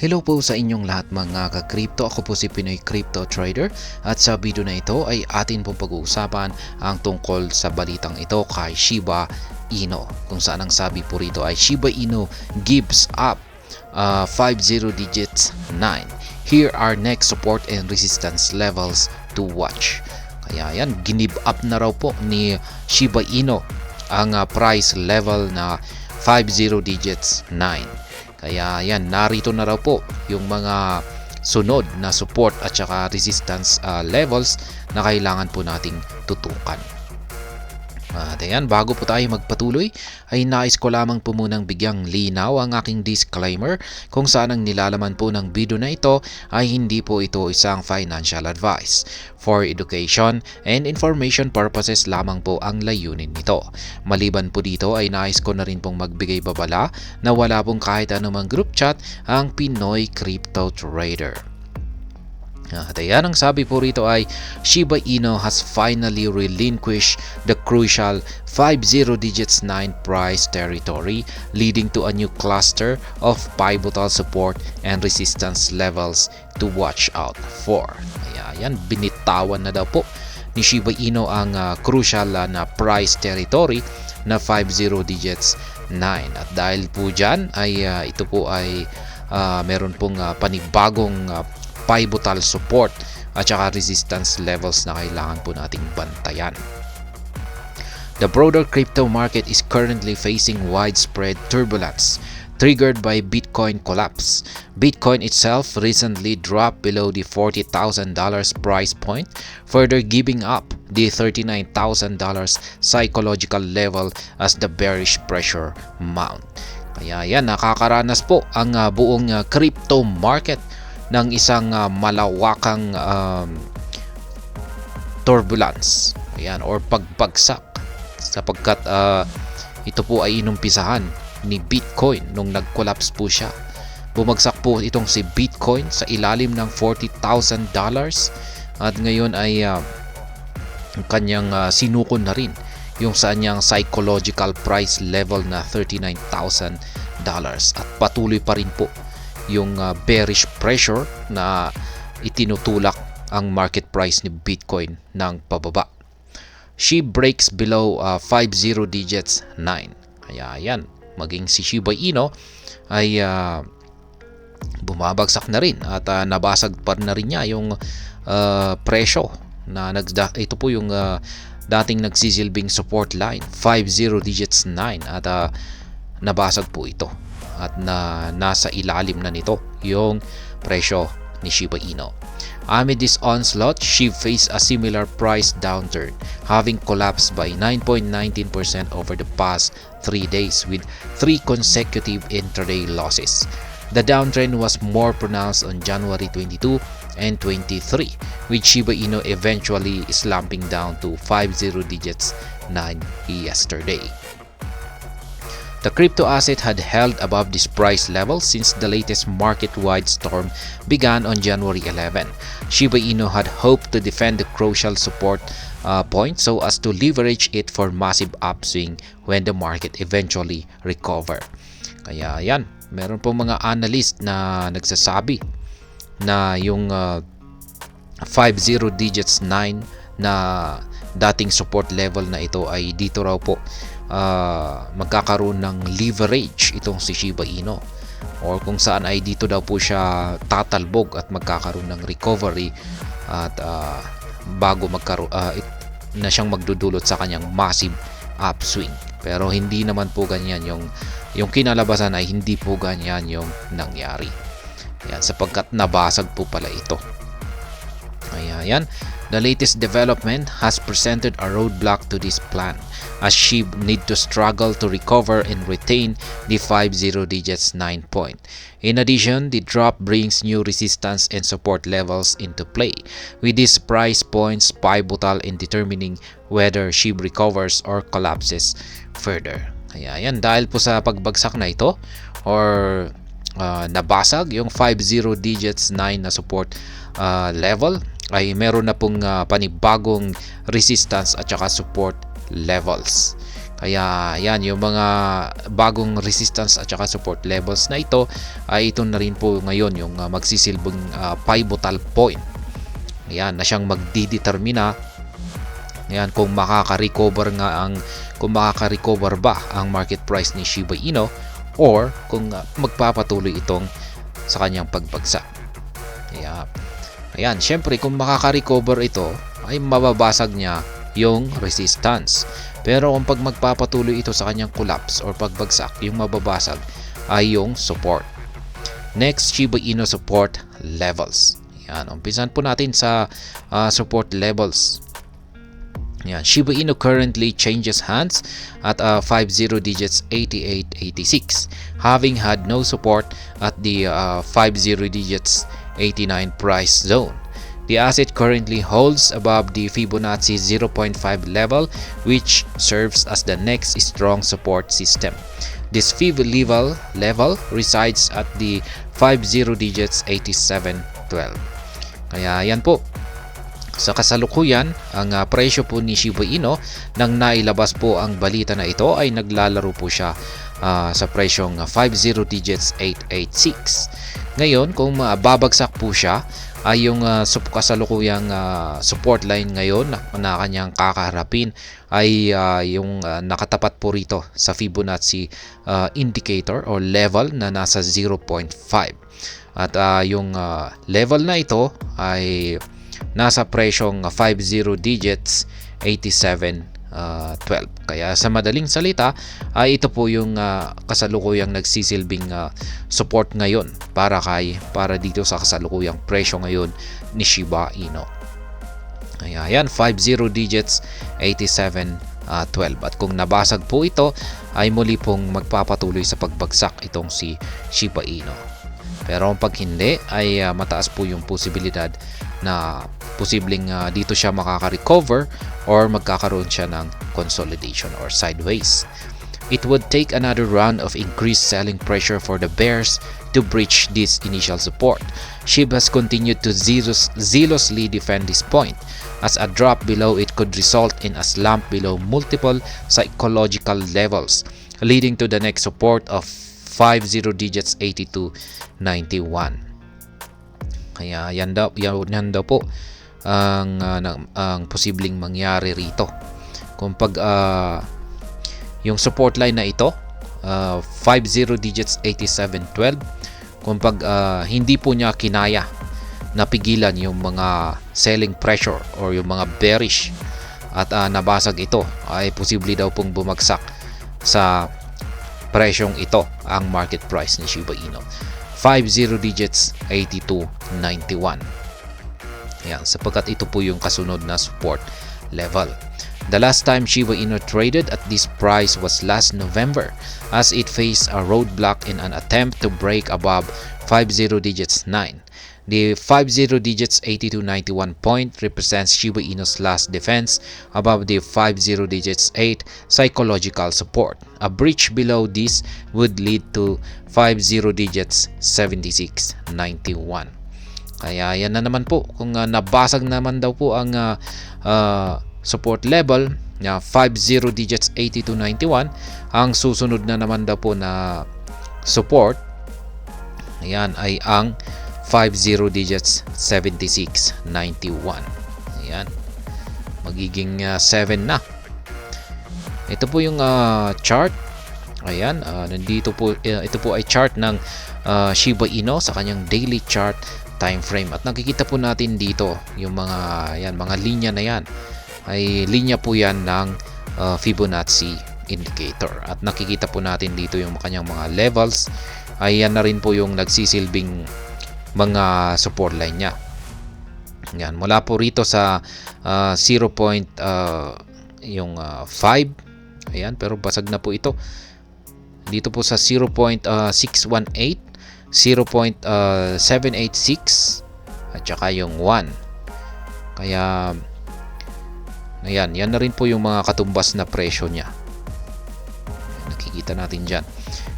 Hello po sa inyong lahat mga ka-crypto. Ako po si Pinoy Crypto Trader at sa video na ito ay atin pong pag-uusapan ang tungkol sa balitang ito kay Shiba Inu. Kung saan ang sabi po rito ay Shiba Inu gives up 50 digits 9. Here are next support and resistance levels to watch. Kaya yan, ginib up na raw po ni Shiba Inu ang price level na 50 digits 9. Kaya yan, narito na raw po yung mga sunod na support at saka resistance levels na kailangan po nating tutukan. At ayan, bago po tayo magpatuloy ay nais ko lamang po munang bigyang linaw ang aking disclaimer kung saan ang nilalaman po ng video na ito ay hindi po ito isang financial advice. For education and information purposes lamang po ang layunin nito. Maliban po dito ay nais ko na rin pong magbigay babala na wala pong kahit anumang group chat ang Pinoy Crypto Trader. At ayan, ang sabi po rito ay Shiba Inu has finally relinquished the crucial 50 digits 9 price territory, leading to a new cluster of pivotal support and resistance levels to watch out for. Ayan, binitawan na daw po ni Shiba Inu ang crucial na price territory na 50 digits 9. At dahil po dyan ay ito po ay meron pong panibagong pivotal support at saka resistance levels na kailangan po nating bantayan. The broader crypto market is currently facing widespread turbulence triggered by Bitcoin collapse. Bitcoin itself recently dropped below the $40,000 price point, further giving up the $39,000 psychological level as the bearish pressure mount. Kaya yan, nakakaranas po ang buong crypto market ng isang malawakang turbulence, ayan, or pagbagsak sapagkat ito po ay inumpisahan ni Bitcoin nung nag-collapse po siya. Bumagsak po itong si Bitcoin sa ilalim ng $40,000 at ngayon ay kanyang sinukon na rin yung sa kanyang psychological price level na $39,000 at patuloy pa rin po yung bearish pressure na itinutulak ang market price ni Bitcoin ng pababa. She breaks below 50 digits 9. Kaya yan, maging si Shiba Inu ay bumabagsak na rin at nabasag pa na rin niya yung presyo na ito po yung dating nagsisilbing support line 50 digits 9 at nabasag po ito. At nasa ilalim na nito yung presyo ni Shiba Inu. Amid this onslaught, she faced a similar price downturn, having collapsed by 9.19% over the past 3 days with 3 consecutive intraday losses. The downtrend was more pronounced on January 22 and 23, with Shiba Inu eventually slumping down to 50 digits 9 yesterday. The crypto asset had held above this price level since the latest market-wide storm began on January 11. Shiba Inu had hoped to defend the crucial support point so as to leverage it for massive upswing when the market eventually recover. Kaya yan, meron po mga analyst na nagsasabi na yung 50 digits 9 na dating support level na ito ay dito raw po magkakaroon ng leverage itong si Shiba Inu, or kung saan ay dito daw po siya tatalbog at magkakaroon ng recovery at bago magkaroon na siyang magdudulot sa kanyang massive upswing. Pero hindi naman po ganyan yung kinalabasan, ay hindi po ganyan yung nangyari. Yan, sapagkat nabasag po pala ito. Ayan, the latest development has presented a roadblock to this plan, as she need to struggle to recover and retain the 50 digits 9 point. In addition, the drop brings new resistance and support levels into play, with these price points pivotal in determining whether she recovers or collapses further. Kaya yan, dahil po sa pagbagsak na ito or nabasag yung 50 digits 9 na support level, ay meron na pong panibagong resistance at saka support levels. Kaya yan, yung mga bagong resistance at saka support levels na ito ay ito na rin po ngayon yung magsisilbing pivotal point. Ayan, na siyang magdidetermina ayan, kung makaka-recover ba ang market price ni Shiba Inu or kung magpapatuloy itong sa kanyang pagbagsak. Ayan, syempre kung makaka-recover ito ay mababasag niya yung resistance. Pero kung pag magpapatuloy ito sa kanyang collapse or pagbagsak, yung mababasag ay yung support. Next, Shiba Inu support levels. Yan, umpisan po natin sa support levels. Yan, Shiba Inu currently changes hands at 50 digits 8886, having had no support at the 50 digits 89 price zone. The asset currently holds above the Fibonacci 0.5 level, which serves as the next strong support system. This Fib level resides at the 50 digits 8712. Kaya yan po. Sa kasalukuyan, ang presyo po ni Shiba Inu nang nailabas po ang balita na ito ay naglalaro po siya sa presyong 50 digits 886. Ngayon, kung babagsak po siya, ay yung kasalukuyang support line ngayon na kanyang kakaharapin ay yung nakatapat po rito sa Fibonacci indicator or level na nasa 0.5. At yung level na ito ay nasa presyong 50 digits 8712. Kaya sa madaling salita ay ito po yung kasalukuyang nagsisilbing support ngayon para dito sa kasalukuyang presyo ngayon ni Shiba Inu. Kaya yan, 50 digits 8712. At kung nabasag po ito ay muli pong magpapatuloy sa pagbagsak itong si Shiba Inu. Pero pag hindi ay mataas po yung posibilidad na posibleng dito siya makaka-recover or magkakaroon siya ng consolidation or sideways. It would take another round of increased selling pressure for the bears to breach this initial support. SHIB has continued to zealously defend this point. As a drop below it could result in a slump below multiple psychological levels, leading to the next support of 50 digits 8291. Kaya yan daw po ang posibleng mangyari rito. Kung pag yung support line na ito 50 digits 8712, kung pag hindi po niya kinaya napigilan yung mga selling pressure or yung mga bearish at nabasag ito, ay posible daw pong bumagsak sa presyong ito ang market price ni Shiba Inu. 50 digits 8291. Ayan, sapagkat ito po yung kasunod na support level. The last time Shiba Inu traded at this price was last November as it faced a roadblock in an attempt to break above 50 digits 9. The 50 digits 8291 point represents Shiba Inu's last defense above the 50 digits 8 psychological support. A breach below this would lead to 50 digits 7691. Kaya yan na naman po, kung nabasag naman daw po ang support level na 50 digits 8291, ang susunod na naman daw po na support, ayan, ay ang 50 digits 7691. Ayan, magiging 7 na. Ito po yung chart. Ayan, nandito po, ito po ay chart ng Shiba Inu sa kanyang daily chart time frame. At nakikita po natin dito yung mga linya na yan ay linya po yan ng Fibonacci indicator. At nakikita po natin dito yung kanyang mga levels. Ay yan na rin po yung nagsisilbing mga support line niya. Yan, mula po rito sa 0.5, ayan, pero basag na po ito. Dito po sa 0.618, 0.786 at saka yung 1. Kaya ayan, yan na rin po yung mga katumbas na presyo niya. Nakikita natin dyan.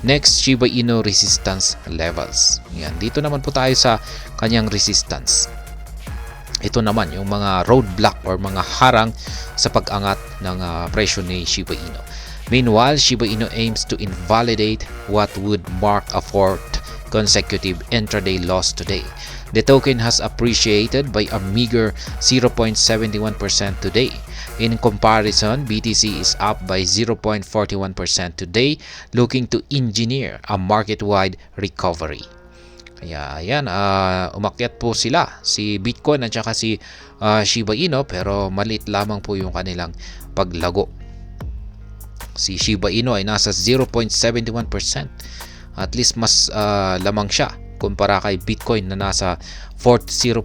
Next, Shiba Inu resistance levels. Yan, dito naman po tayo sa kanyang resistance. Ito naman yung mga roadblock or mga harang sa pag-angat ng presyo ni Shiba Inu. Meanwhile, Shiba Inu aims to invalidate what would mark a fourth consecutive intraday loss today. The token has appreciated by a meager 0.71% today. In comparison, BTC is up by 0.41% today, looking to engineer a market-wide recovery. Kaya ayan, umakyat po sila, si Bitcoin at saka si Shiba Inu, pero maliit lamang po yung kanilang paglago. Si Shiba Inu ay nasa 0.71%. At least mas lamang siya kumpara kay Bitcoin na nasa 0.41%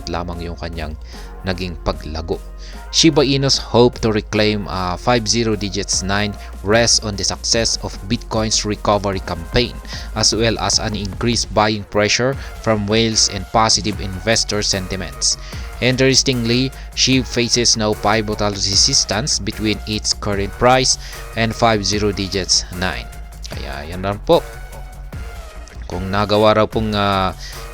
lamang yung kanyang naging paglago. Shiba Inu's hope to reclaim 50 digits 9 rests on the success of Bitcoin's recovery campaign, as well as an increased buying pressure from whales and positive investor sentiments. Interestingly, SHIB faces no pivotal resistance between its current price and 50 digits 9. Kaya yan lang po. Kung nagawa raw pong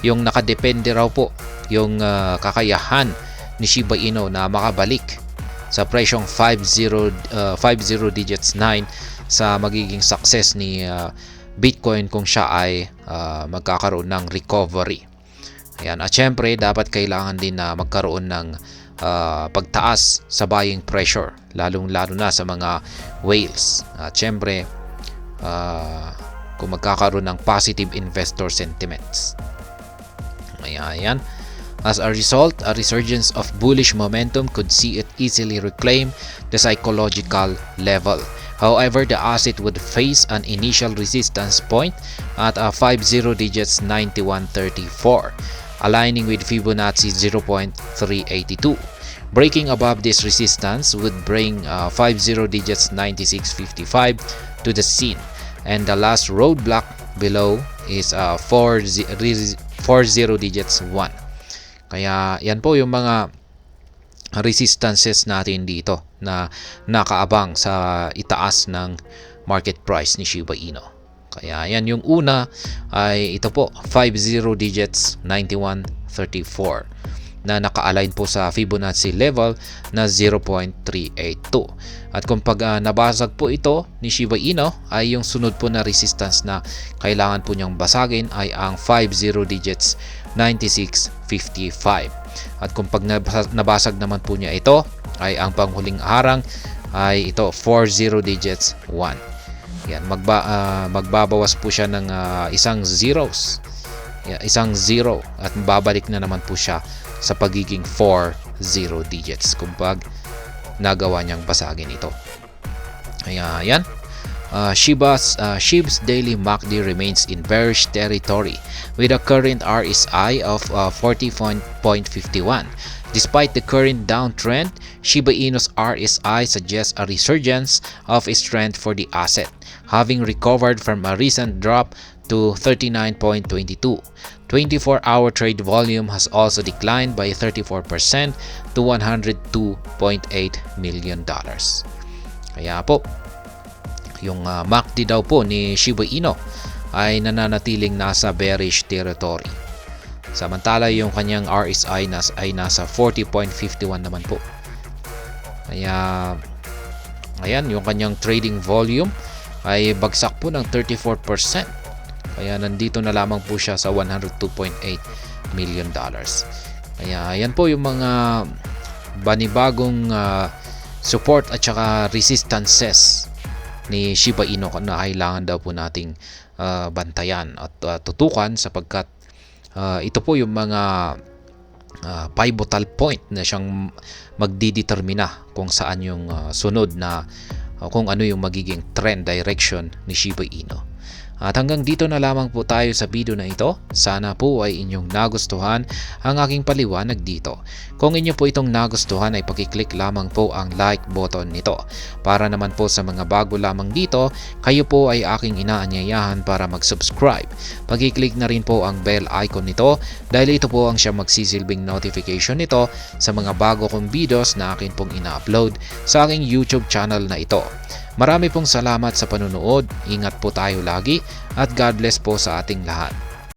yung nakadepende raw po yung kakayahan ni Shiba Inu na makabalik sa presyong 50 digits 9 sa magiging success ni Bitcoin kung siya ay magkakaroon ng recovery. Ayan. At syempre, dapat kailangan din na magkaroon ng pagtaas sa buying pressure, lalong-lalo na sa mga whales. At syempre, kung magkakaroon ng positive investor sentiments. Ayan. As a result, a resurgence of bullish momentum could see it easily reclaim the psychological level. However, the asset would face an initial resistance point at 50 digits 9134, aligning with Fibonacci 0.382. Breaking above this resistance would bring 50 digits 9655 to the scene, and the last roadblock below is 40 digits 1. Kaya yan po yung mga resistances natin dito na nakaabang sa itaas ng market price ni Shiba Inu. Kaya yan, yung una ay ito po, 50 digits 9134 na naka-align po sa Fibonacci level na 0.382. At kung pag nabasag po ito ni Shiba Inu, ay yung sunod po na resistance na kailangan po niyang basagin ay ang 50 digits 9655. At kung pag nabasag naman po niya ito, ay ang panghuling harang ay ito 40 digits 1. Yan, magbabawas po siya ng isang zeros. Isang zero at babalik na naman po siya sa pagiging 40 digits kung pag nagawa niyang basagin ito. Ayan. SHIB's daily MACD remains in bearish territory with a current RSI of 40.51. Despite the current downtrend, Shiba Inu's RSI suggests a resurgence of strength for the asset, having recovered from a recent drop to 39.22. 24-hour trade volume has also declined by 34% to $102.8 million. Kaya po, yung MACD daw po ni Shiba Inu ay nananatiling nasa bearish territory. Samantala yung kanyang RSI ay nasa 40.51 naman po. Kaya ayan, yung kanyang trading volume ay bagsak po ng 34%. Kaya nandito na lamang po siya sa $102.8 million. Kaya ayan po yung mga banibagong support at saka resistances ni Shiba Inu na kailangan daw po nating bantayan at tutukan sapagkat ito po yung mga pivotal point na siyang magdidetermina kung saan yung sunod na kung ano yung magiging trend direction ni Shiba Inu. At hanggang dito na lamang po tayo sa video na ito. Sana po ay inyong nagustuhan ang aking paliwanag dito. Kung inyo po itong nagustuhan ay pakiclick lamang po ang like button nito. Para naman po sa mga bago lamang dito, kayo po ay aking inaanyayahan para mag-subscribe. Pakiclick na rin po ang bell icon nito dahil ito po ang siyang magsisilbing notification nito sa mga bago kong videos na akin pong ina-upload sa aking YouTube channel na ito. Marami pong salamat sa panunood, ingat po tayo lagi at God bless po sa ating lahat.